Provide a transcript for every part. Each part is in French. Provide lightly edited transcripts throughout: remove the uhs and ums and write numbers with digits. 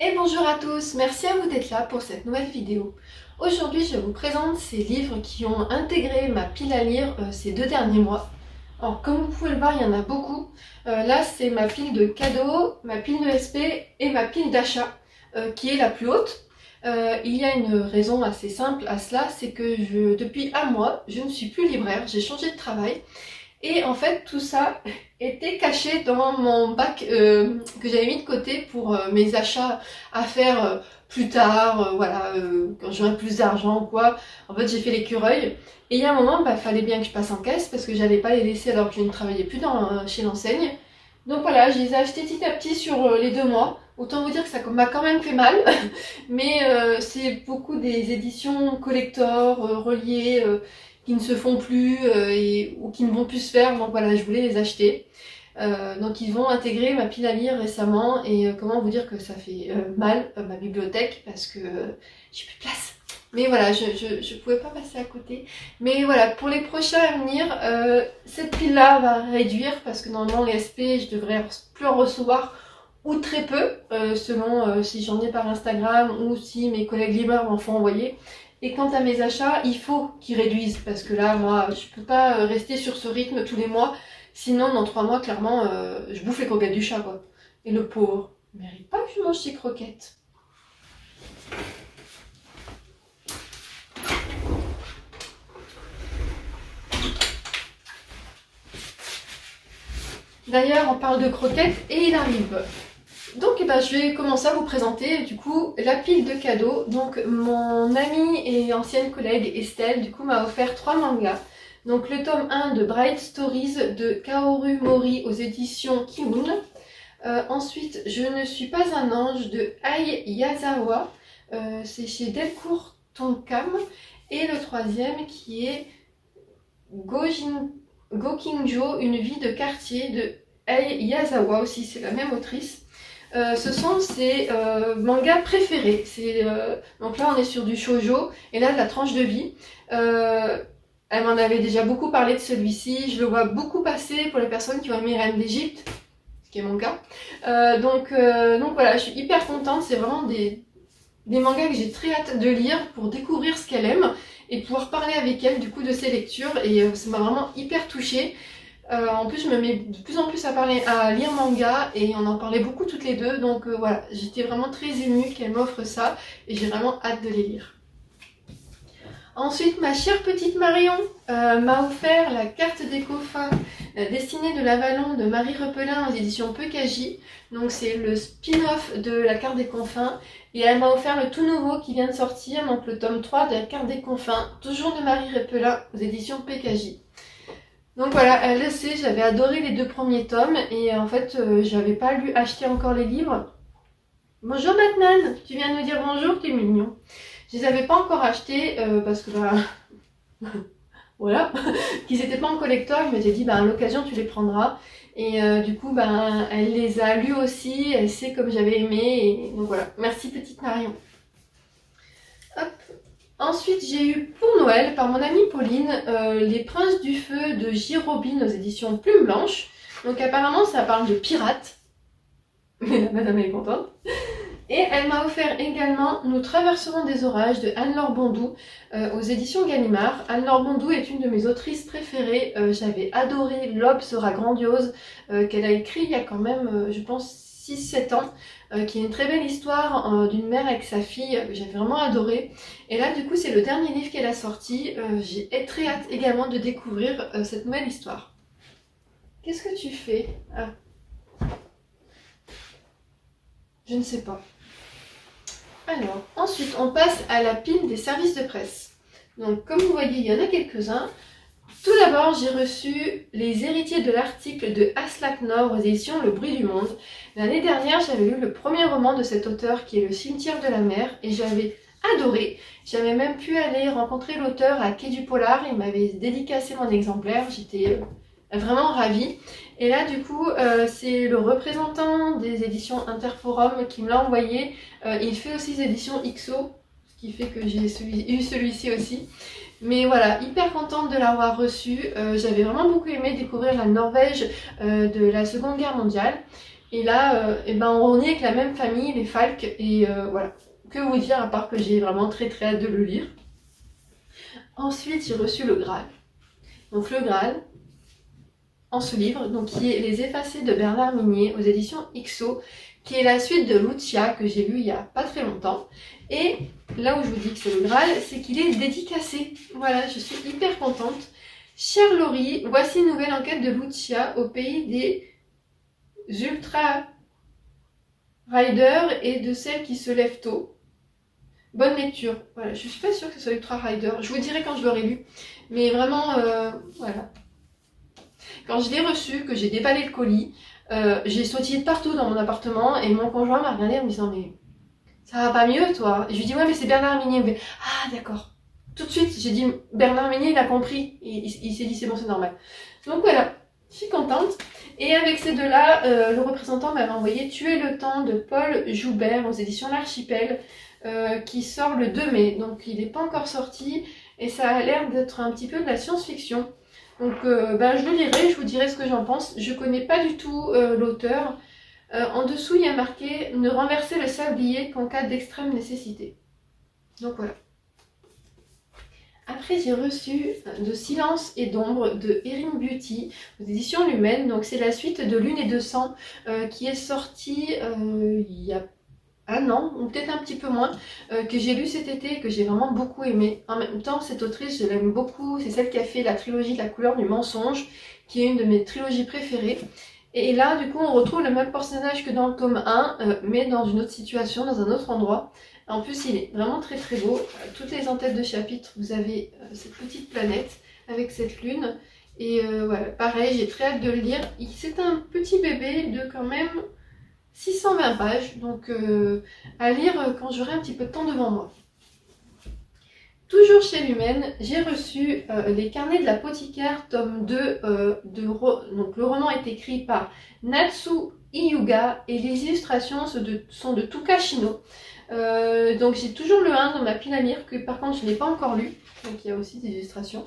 Et bonjour à tous, merci à vous d'être là pour cette nouvelle vidéo. Aujourd'hui je vous présente ces livres qui ont intégré ma pile à lire ces 2 derniers mois. Alors comme vous pouvez le voir, il y en a beaucoup. Là c'est ma pile de cadeaux, ma pile de SP et ma pile d'achat qui est la plus haute. Il y a une raison assez simple à cela, c'est que depuis un mois, je ne suis plus libraire, j'ai changé de travail. Et en fait, tout ça était caché dans mon bac que j'avais mis de côté pour mes achats à faire plus tard, voilà, quand j'aurai plus d'argent ou quoi. En fait, j'ai fait l'écureuil. Et il y a un moment, il fallait bien que je passe en caisse parce que j'allais pas les laisser alors que je ne travaillais plus chez l'enseigne. Donc voilà, je les ai achetés petit à petit sur les 2 mois. Autant vous dire que ça m'a quand même fait mal. Mais c'est beaucoup des éditions collector, reliées, qui ne se font plus ou qui ne vont plus se faire, donc voilà, je voulais les acheter. Donc ils vont intégrer ma pile à lire récemment et comment vous dire que ça fait mal ma bibliothèque parce que j'ai plus de place. Mais voilà, je pouvais pas passer à côté. Mais voilà, pour les prochains à venir, cette pile-là va réduire parce que normalement les SP, je devrais plus en recevoir ou très peu, selon si j'en ai par Instagram ou si mes collègues libraires m'en font envoyer. Et quant à mes achats, il faut qu'ils réduisent parce que là, moi, je peux pas rester sur ce rythme tous les mois. Sinon, dans 3 mois, clairement, je bouffe les croquettes du chat, quoi. Et le pauvre, il mérite pas que je mange ses croquettes. D'ailleurs, on parle de croquettes et il arrive. Donc je vais commencer à vous présenter du coup la pile de cadeaux. Donc mon amie et ancienne collègue Estelle du coup m'a offert 3 mangas. Donc le tome 1 de Bright Stories de Kaoru Mori aux éditions Kiun. Ensuite Je ne suis pas un ange de Ai Yazawa, c'est chez Delcourt Tonkam. Et le troisième qui est Gokinjo, une vie de quartier de Ai Yazawa aussi, c'est la même autrice. Ce sont ses mangas préférés. Donc là, on est sur du shoujo, et là, de la tranche de vie. Elle m'en avait déjà beaucoup parlé de celui-ci. Je le vois beaucoup passer pour les personnes qui ont aimé Reine d'Égypte, ce qui est mon cas. Donc voilà, je suis hyper contente. C'est vraiment des mangas que j'ai très hâte de lire pour découvrir ce qu'elle aime et pouvoir parler avec elle du coup de ses lectures. Et ça m'a vraiment hyper touchée. En plus, je me mets de plus en plus à lire manga et on en parlait beaucoup toutes les deux. Donc voilà, j'étais vraiment très émue qu'elle m'offre ça et j'ai vraiment hâte de les lire. Ensuite, ma chère petite Marion m'a offert la carte des coffins, la destinée de l'Avalon de Marie Repelin aux éditions Pekaji. Donc c'est le spin-off de la carte des confins. Et elle m'a offert le tout nouveau qui vient de sortir, donc le tome 3 de la carte des confins, toujours de Marie Repelin aux éditions Pekaji. Donc voilà, elle le sait, j'avais adoré les 2 premiers tomes et en fait j'avais pas acheté encore les livres. Bonjour Batman, tu viens nous dire bonjour, tu es mignon. Je les avais pas encore achetés parce que voilà, qu'ils étaient pas en collector. Je m'étais dit à l'occasion tu les prendras. Et du coup elle les a lus aussi, elle sait comme j'avais aimé. Et donc voilà, merci petite Marion. Hop. Ensuite, j'ai eu pour Noël, par mon amie Pauline, Les Princes du Feu de J. Robin aux éditions Plume Blanche. Donc apparemment, ça parle de pirates. Mais la madame est contente. Et elle m'a offert également Nous traverserons des orages de Anne-Laure Bondou aux éditions Gallimard. Anne-Laure Bondou est une de mes autrices préférées. J'avais adoré L'aube sera grandiose, qu'elle a écrit il y a quand même, je pense, 6-7 ans, qui est une très belle histoire d'une mère avec sa fille, que j'avais vraiment adoré. Et là du coup c'est le dernier livre qu'elle a sorti. J'ai très hâte également de découvrir cette nouvelle histoire. Qu'est-ce que tu fais? Je ne sais pas. Alors, ensuite on passe à la pile des services de presse. Donc comme vous voyez, il y en a quelques-uns. Tout d'abord, j'ai reçu Les héritiers de l'article de Aslak Nord aux éditions Le Bruit du Monde. L'année dernière, j'avais lu le premier roman de cet auteur qui est Le Cimetière de la Mer et j'avais adoré. J'avais même pu aller rencontrer l'auteur à Quai du Polar, il m'avait dédicacé mon exemplaire, j'étais vraiment ravie. Et là du coup, c'est le représentant des éditions Interforum qui me l'a envoyé. Il fait aussi des éditions XO, ce qui fait que j'ai eu celui-ci aussi. Mais voilà, hyper contente de l'avoir reçu. J'avais vraiment beaucoup aimé découvrir la Norvège de la Seconde Guerre mondiale. Et là, et ben on est avec la même famille, les Falk, et voilà. Que vous dire à part que j'ai vraiment très très hâte de le lire. Ensuite, j'ai reçu le Graal. Donc le Graal, en ce livre, donc qui est Les Effacés de Bernard Minier aux éditions XO, qui est la suite de Lucia que j'ai lu il y a pas très longtemps. Et là où je vous dis que c'est le Graal, c'est qu'il est dédicacé. Voilà, je suis hyper contente. Chère Laurie, voici une nouvelle enquête de Lucia au pays des Ultra Riders et de celles qui se lèvent tôt. Bonne lecture. Voilà, je suis pas sûre que ce soit Ultra Rider. Je vous dirai quand je l'aurai lu. Mais vraiment, voilà. Quand je l'ai reçu, que j'ai déballé le colis, j'ai sautillé de partout dans mon appartement et mon conjoint m'a regardé en me disant mais ça va pas mieux toi? Et je lui dis ouais mais c'est Bernard Minier. Mais, ah d'accord. Tout de suite j'ai dit Bernard Minier il a compris. Il s'est dit c'est bon c'est normal. Donc voilà, je suis contente. Et avec ces deux-là, le représentant m'avait envoyé Tuer le temps de Paul Joubert aux éditions L'Archipel. Qui sort le 2 mai, donc il n'est pas encore sorti et ça a l'air d'être un petit peu de la science-fiction. Donc je le lirai, je vous dirai ce que j'en pense. Je connais pas du tout l'auteur. En dessous il y a marqué « Ne renverser le sablier qu'en cas d'extrême nécessité ». Donc voilà. Après j'ai reçu De silence et d'ombre de Erin Beauty aux éditions Lumen. Donc c'est la suite de Lune et de sang qui est sortie il y a un an, ou peut-être un petit peu moins, que j'ai lu cet été et que j'ai vraiment beaucoup aimé. En même temps, cette autrice, je l'aime beaucoup. C'est celle qui a fait la trilogie de La couleur du mensonge, qui est une de mes trilogies préférées. Et là, du coup, on retrouve le même personnage que dans le tome 1, mais dans une autre situation, dans un autre endroit. En plus, il est vraiment très très beau. Toutes les en-têtes de chapitre, vous avez cette petite planète avec cette lune. Et voilà, pareil, j'ai très hâte de le lire. C'est un petit bébé de quand même 620 pages, donc à lire quand j'aurai un petit peu de temps devant moi. Toujours chez Lumen, j'ai reçu Les Carnets de l'apothicaire, tome 2. Donc le roman est écrit par Natsu Hyuga et les illustrations sont de Tuka Shino. Donc j'ai toujours le 1 dans ma pile à lire, que par contre je n'ai pas encore lu, donc il y a aussi des illustrations.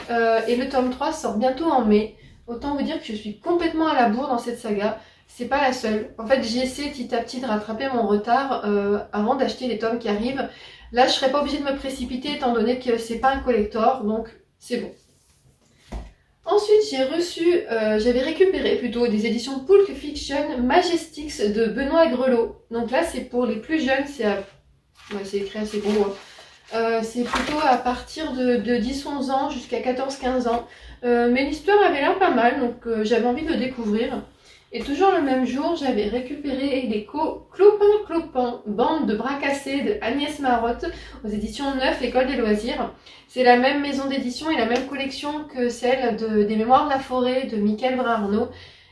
Et le tome 3 sort bientôt en mai. Autant vous dire que je suis complètement à la bourre dans cette saga. C'est pas la seule. En fait, j'ai essayé petit à petit de rattraper mon retard avant d'acheter les tomes qui arrivent. Là, je serais pas obligée de me précipiter étant donné que c'est pas un collector, donc c'est bon. Ensuite, j'avais récupéré plutôt des éditions Pulp Fiction Majestics de Benoît Grelot. Donc là, c'est pour les plus jeunes, c'est écrit assez gros. C'est plutôt à partir de 10-11 ans jusqu'à 14-15 ans. Mais l'histoire avait l'air pas mal, donc j'avais envie de le découvrir. Et toujours le même jour, j'avais récupéré les Clopin, bande de bras cassés de Agnès Marotte aux éditions Neuf, École des loisirs. C'est la même maison d'édition et la même collection que celle des Mémoires de la forêt de Michael Brun-Arnaud.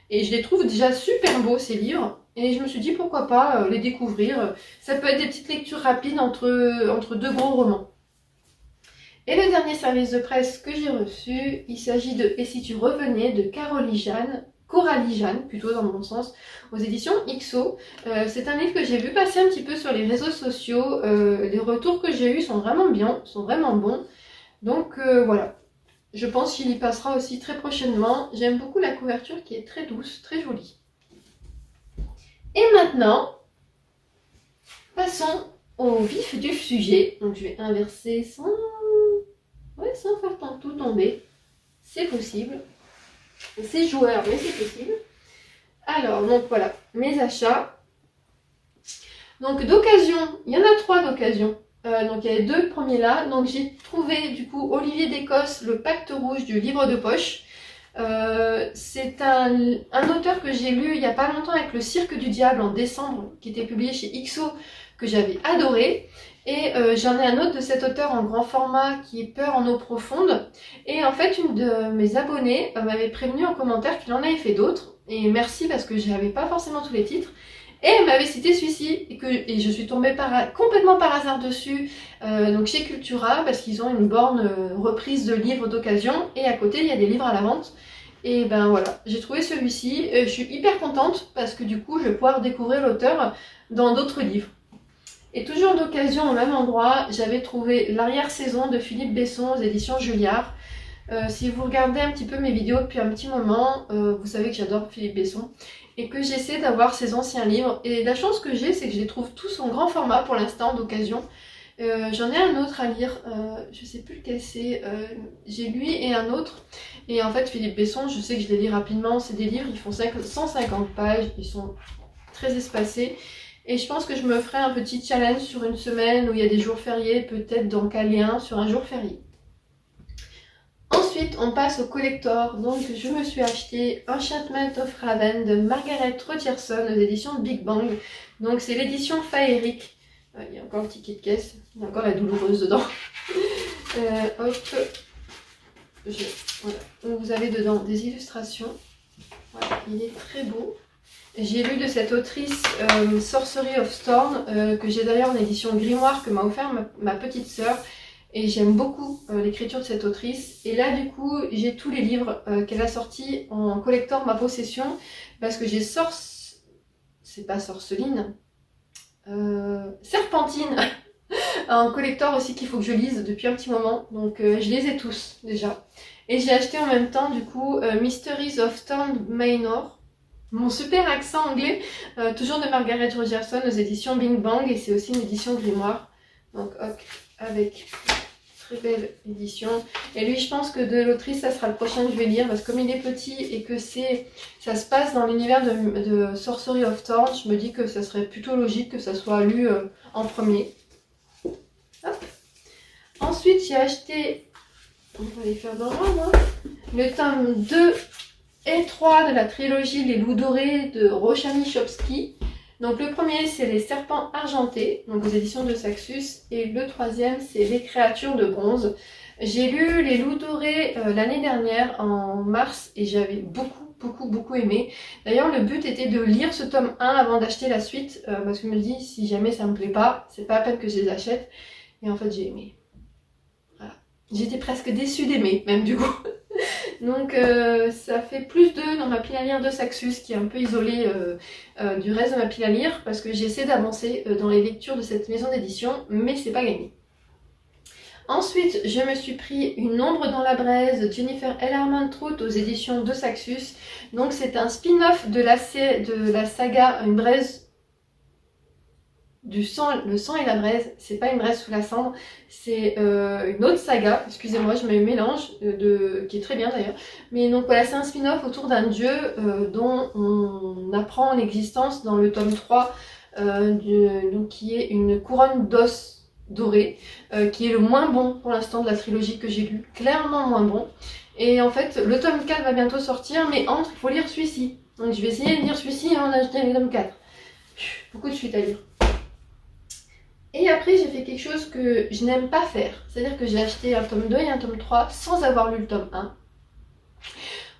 Et je les trouve déjà super beaux ces livres. Et je me suis dit pourquoi pas les découvrir. Ça peut être des petites lectures rapides entre deux gros romans. Et le dernier service de presse que j'ai reçu, il s'agit de Et si tu revenais de Coralie Jeanne, plutôt dans mon sens, aux éditions XO. C'est un livre que j'ai vu passer un petit peu sur les réseaux sociaux. Les retours que j'ai eus sont vraiment bien, sont vraiment bons. Donc voilà, je pense qu'il y passera aussi très prochainement. J'aime beaucoup la couverture qui est très douce, très jolie. Et maintenant, passons au vif du sujet. Donc je vais inverser sans faire tout tomber. C'est possible. C'est joueur, mais c'est possible. Alors, donc voilà, mes achats. Donc d'occasion, il y en a 3 d'occasion. Donc il y a les 2 premiers là. Donc j'ai trouvé du coup Olivier d'Écosse, Le Pacte Rouge du livre de poche. C'est un auteur que j'ai lu il n'y a pas longtemps avec Le Cirque du Diable en décembre, qui était publié chez XO, que j'avais adoré. Et j'en ai un autre de cet auteur en grand format qui est Peur en eau profonde. Et en fait, une de mes abonnées m'avait prévenu en commentaire qu'il en avait fait d'autres. Et merci parce que je n'avais pas forcément tous les titres. Et elle m'avait cité celui-ci et je suis tombée complètement par hasard dessus, donc chez Cultura, parce qu'ils ont une borne reprise de livres d'occasion. Et à côté, il y a des livres à la vente. Et ben voilà, j'ai trouvé celui-ci. Je suis hyper contente parce que du coup, je vais pouvoir découvrir l'auteur dans d'autres livres. Et toujours d'occasion au même endroit, j'avais trouvé L'arrière-saison de Philippe Besson aux éditions Julliard. Si vous regardez un petit peu mes vidéos depuis un petit moment, vous savez que j'adore Philippe Besson. et que j'essaie d'avoir ces anciens livres. Et la chance que j'ai, c'est que je les trouve tous en grand format pour l'instant, d'occasion. J'en ai un autre à lire, je sais plus lequel c'est, j'ai lui et un autre. Et en fait, Philippe Besson, je sais que je les lis rapidement, c'est des livres, ils font 150 pages, ils sont très espacés. Et je pense que je me ferai un petit challenge sur une semaine où il y a des jours fériés, peut-être d'en caler un sur un jour férié. Ensuite, on passe au collector. Donc, je me suis acheté Enchantment of Raven de Margaret Rogerson aux éditions Big Bang. Donc, c'est l'édition féerique. Il y a encore le ticket de caisse, il y a encore la douloureuse dedans. Hop, voilà. Donc, vous avez dedans des illustrations. Voilà, il est très beau. J'ai lu de cette autrice Sorcery of Storm, que j'ai d'ailleurs en édition grimoire que m'a offert ma petite sœur. Et j'aime beaucoup l'écriture de cette autrice. Et là, du coup, j'ai tous les livres qu'elle a sortis en collector ma possession. Parce que j'ai c'est pas Sorceline. Serpentine en collector aussi qu'il faut que je lise depuis un petit moment. Donc je les ai tous déjà. Et j'ai acheté en même temps, du coup, Mysteries of Storm Manor. Mon super accent anglais, toujours de Margaret Rogerson aux éditions Big Bang. Et c'est aussi une édition grimoire. Donc hop, avec... très belle édition. Et lui, je pense que de l'autrice, ça sera le prochain que je vais lire parce que comme il est petit et que ça se passe dans l'univers de Sorcery of Thorn, je me dis que ça serait plutôt logique que ça soit lu en premier. Hop. Ensuite, j'ai acheté, on va les faire dans l'ordre, le tome 2 et 3 de la trilogie Les Loups Dorés de Roshani Chomsky. Donc le premier, c'est Les Serpents Argentés, donc aux éditions de Saxus, et le troisième, c'est Les Créatures de Bronze. J'ai lu Les Loups Dorés l'année dernière, en mars, et j'avais beaucoup aimé. D'ailleurs, le but était de lire ce tome 1 avant d'acheter la suite, parce que je me dis, si jamais ça me plaît pas, c'est pas la peine que je les achète. Et en fait, j'ai aimé. Voilà. J'étais presque déçue d'aimer, même du coup. Donc ça fait plus 2 dans ma pile à lire de Saxus qui est un peu isolée du reste de ma pile à lire parce que j'essaie d'avancer dans les lectures de cette maison d'édition mais c'est pas gagné. Ensuite je me suis pris Une ombre dans la braise de Jennifer L. Armentrout aux éditions de Saxus. Donc c'est un spin-off de la saga Une braise du sang, le sang et la braise, c'est pas Une braise sous la cendre, c'est une autre saga, excusez-moi je me mélange, qui est très bien d'ailleurs, mais donc voilà c'est un spin-off autour d'un dieu dont on apprend l'existence dans le tome 3, donc, qui est une couronne d'os doré, qui est le moins bon pour l'instant de la trilogie que j'ai lu, clairement moins bon, et en fait le tome 4 va bientôt sortir, mais entre il faut lire celui-ci, donc je vais essayer de lire celui-ci avant d'acheter le tome 4, beaucoup de suite à lire. Et après, j'ai fait quelque chose que je n'aime pas faire. C'est-à-dire que j'ai acheté un tome 2 et un tome 3 sans avoir lu le tome 1.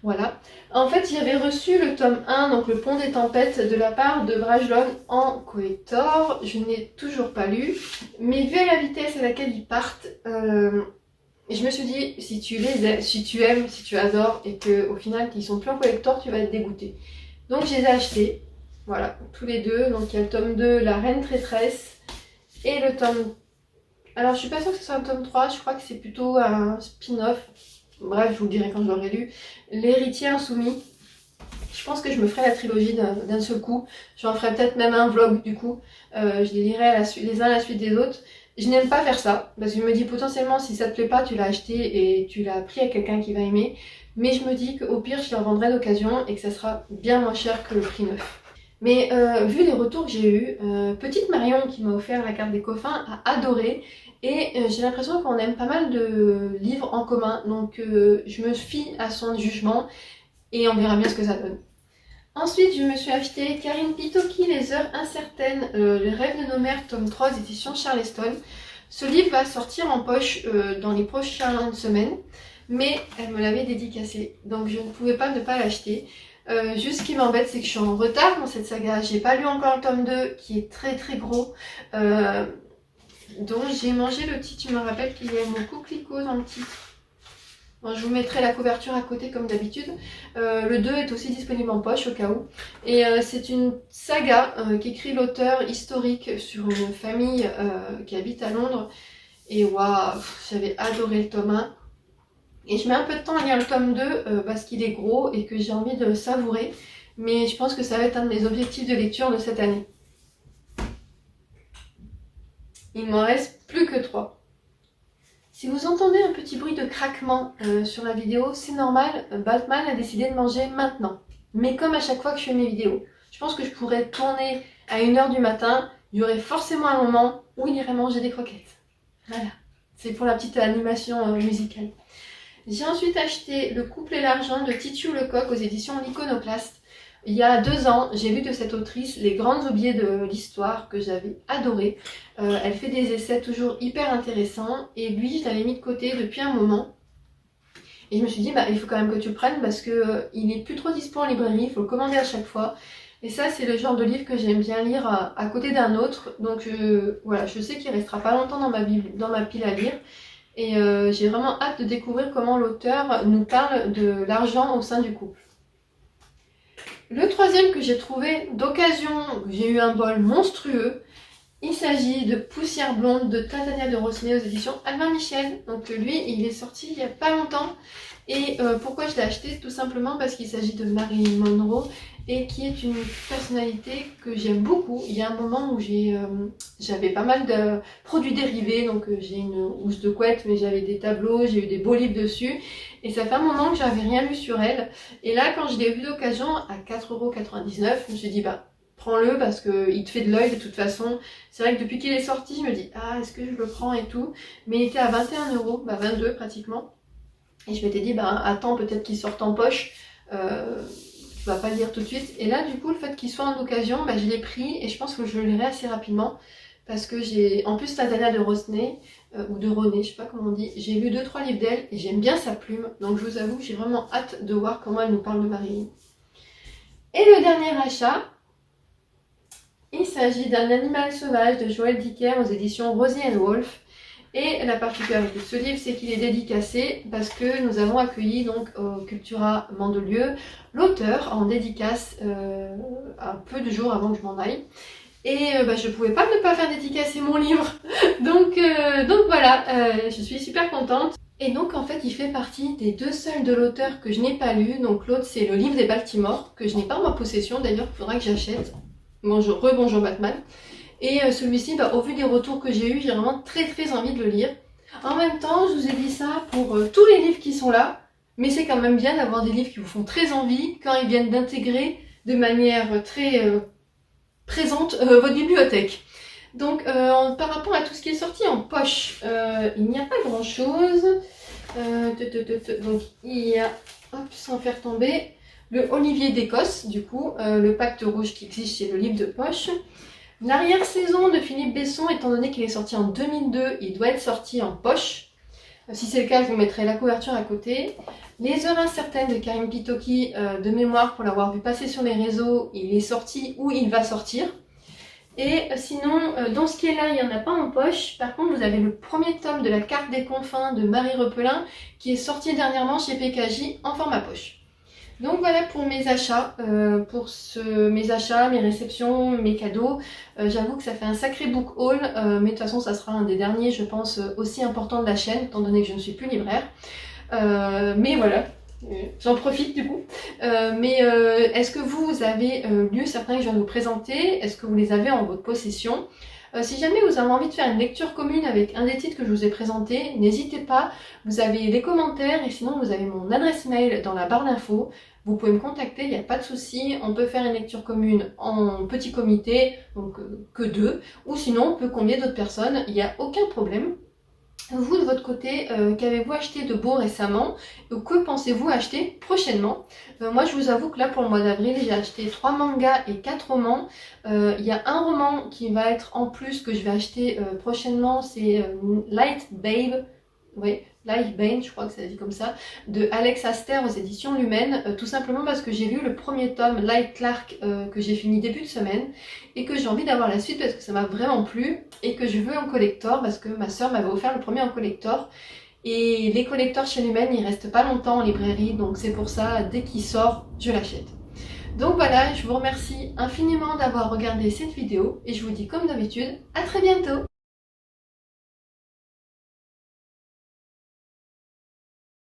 Voilà. En fait, j'avais reçu le tome 1, donc Le Pont des Tempêtes, de la part de Brajlon en collector. Je n'ai toujours pas lu. Mais vu à la vitesse à laquelle ils partent, je me suis dit, si tu les aimes, si tu aimes, si tu adores, et qu'au final, qu'ils sont plus en collector, tu vas être dégoûté. Donc, je les ai achetés. Voilà, tous les deux. Donc, il y a le tome 2, La Reine Traîtresse. Et le tome... Alors, je suis pas sûre que ce soit un tome 3, je crois que c'est plutôt un spin-off. Bref, je vous le dirai quand je l'aurai lu. L'Héritier Insoumis. Je pense que je me ferai la trilogie d'un seul coup. J'en ferai peut-être même un vlog, du coup. Je les lirai les uns à la suite des autres. Je n'aime pas faire ça, parce que je me dis potentiellement, si ça te plaît pas, tu l'as acheté et tu l'as pris à quelqu'un qui va aimer. Mais je me dis qu'au pire, je le revendrai d'occasion et que ça sera bien moins cher que le prix neuf. Mais vu les retours que j'ai eus, petite Marion qui m'a offert la carte des coffins a adoré et j'ai l'impression qu'on aime pas mal de livres en commun, donc je me fie à son jugement et on verra bien ce que ça donne. Ensuite, je me suis acheté Karine Pitoki, Les Heures Incertaines, Les Rêves de nos mères, tome 3, édition Charleston. Ce livre va sortir en poche dans les prochaines semaines, mais elle me l'avait dédicacé, donc je ne pouvais pas ne pas l'acheter. Juste ce qui m'embête, c'est que je suis en retard dans cette saga. J'ai pas lu encore le tome 2 qui est très gros. Donc j'ai mangé le titre. Je me rappelle qu'il y a mon coquelicot dans le titre. Bon, je vous mettrai la couverture à côté comme d'habitude. Le 2 est aussi disponible en poche au cas où. Et c'est une saga qu'écrit l'auteur historique sur une famille qui habite à Londres. Et waouh, j'avais adoré le tome 1. Et je mets un peu de temps à lire le tome 2 parce qu'il est gros et que j'ai envie de le savourer. mais je pense que ça va être un de mes objectifs de lecture de cette année. Il m'en reste plus que 3. Si vous entendez un petit bruit de craquement sur la vidéo, c'est normal, Batman a décidé de manger maintenant. Mais comme à chaque fois que je fais mes vidéos, je pense que je pourrais tourner à 1h du matin, il y aurait forcément un moment où il irait manger des croquettes. Voilà, c'est pour la petite animation musicale. J'ai ensuite acheté Le couple et l'argent de Titiou Lecoq aux éditions L'Iconoclaste. Il y a 2 ans, j'ai lu de cette autrice Les grandes oubliées de l'histoire que j'avais adoré. Elle fait des essais toujours hyper intéressants et lui, je l'avais mis de côté depuis un moment. Et je me suis dit, il faut quand même que tu le prennes parce que il n'est plus trop dispo en librairie, il faut le commander à chaque fois. Et ça, c'est le genre de livre que j'aime bien lire à côté d'un autre. Donc voilà, je sais qu'il restera pas longtemps dans ma pile à lire. Et j'ai vraiment hâte de découvrir comment l'auteur nous parle de l'argent au sein du couple. Le troisième que j'ai trouvé d'occasion, j'ai eu un bol monstrueux. Il s'agit de Poussière blonde de Titania de Rosnay aux éditions Albin Michel. Donc lui, il est sorti il n'y a pas longtemps. Et pourquoi je l'ai acheté? Tout simplement parce qu'il s'agit de Marilyn Monroe et qui est une personnalité que j'aime beaucoup. Il y a un moment où j'avais pas mal de produits dérivés, donc j'ai une housse de couette, mais j'avais des tableaux, j'ai eu des beaux livres dessus. Et ça fait un moment que j'avais rien lu sur elle. Et là, quand je l'ai vu d'occasion à 4,99 €, je me suis dit, prends-le parce qu'il te fait de l'œil de toute façon. C'est vrai que depuis qu'il est sorti, je me dis, est-ce que je le prends et tout. Mais il était à 21 €, 22 pratiquement. Et je m'étais dit, attends, peut-être qu'il sorte en poche. Tu vas pas le lire tout de suite. Et là, du coup, le fait qu'il soit en occasion, je l'ai pris et je pense que je le lirai assez rapidement. Parce que j'ai, en plus, Titania de Rosnay, ou de René, je sais pas comment on dit, j'ai lu 2-3 livres d'elle et j'aime bien sa plume. Donc je vous avoue que j'ai vraiment hâte de voir comment elle nous parle de Marilyn. Et le dernier achat, il s'agit d'un animal sauvage de Joël Dicker aux éditions Rosie & Wolf. Et la particularité de ce livre, c'est qu'il est dédicacé parce que nous avons accueilli donc au Cultura Mandelieu l'auteur en dédicace un peu de jours avant que je m'en aille. Et je pouvais pas ne pas faire dédicacer mon livre. donc voilà, je suis super contente. Et donc en fait il fait partie des 2 seuls de l'auteur que je n'ai pas lu. Donc l'autre c'est Le livre des Baltimore, que je n'ai pas en ma possession d'ailleurs, il faudra que j'achète. Bonjour Batman. Et celui-ci, au vu des retours que j'ai eu, j'ai vraiment très envie de le lire. En même temps, je vous ai dit ça pour tous les livres qui sont là, mais c'est quand même bien d'avoir des livres qui vous font très envie quand ils viennent d'intégrer de manière très présente votre bibliothèque. Donc par rapport à tout ce qui est sorti en poche, il n'y a pas grand chose. Donc il y a, sans faire tomber, le Olivier d'Écosse, du coup, le Pacte rouge qui existe chez le livre de poche. L'arrière-saison de Philippe Besson, étant donné qu'il est sorti en 2002, il doit être sorti en poche. Si c'est le cas, je vous mettrai la couverture à côté. Les heures incertaines de Karim Pitoki, de mémoire, pour l'avoir vu passer sur les réseaux, il est sorti ou il va sortir. Et sinon, dans ce qui est là, il n'y en a pas en poche. Par contre, vous avez le premier tome de La carte des confins de Marie Repelin, qui est sorti dernièrement chez PKJ en format poche. Donc voilà pour mes achats, mes réceptions, mes cadeaux. J'avoue que ça fait un sacré book haul, mais de toute façon ça sera un des derniers, je pense, aussi important de la chaîne, étant donné que je ne suis plus libraire. Mais voilà, j'en profite du coup. Est-ce que vous avez lu certains que je viens de vous présenter? Est-ce que vous les avez en votre possession? Si jamais vous avez envie de faire une lecture commune avec un des titres que je vous ai présenté, n'hésitez pas, vous avez les commentaires et sinon vous avez mon adresse mail dans la barre d'infos. Vous pouvez me contacter, il n'y a pas de souci, on peut faire une lecture commune en petit comité, donc que 2, ou sinon on peut convier d'autres personnes, il n'y a aucun problème. Vous, de votre côté, qu'avez-vous acheté de beau récemment? Que pensez-vous acheter prochainement? Moi, je vous avoue que là, pour le mois d'avril, j'ai acheté 3 mangas et 4 romans. Il y a un roman qui va être en plus que je vais acheter prochainement, c'est Light Babe. Oui, Light Bane, je crois que ça se dit comme ça, de Alex Aster aux éditions Lumen, tout simplement parce que j'ai lu le premier tome, Light Clark, que j'ai fini début de semaine, et que j'ai envie d'avoir la suite parce que ça m'a vraiment plu, et que je veux en collector, parce que ma soeur m'avait offert le premier en collector, et les collectors chez Lumen, ils restent pas longtemps en librairie, donc c'est pour ça, dès qu'il sort, je l'achète. Donc voilà, je vous remercie infiniment d'avoir regardé cette vidéo, et je vous dis comme d'habitude, à très bientôt!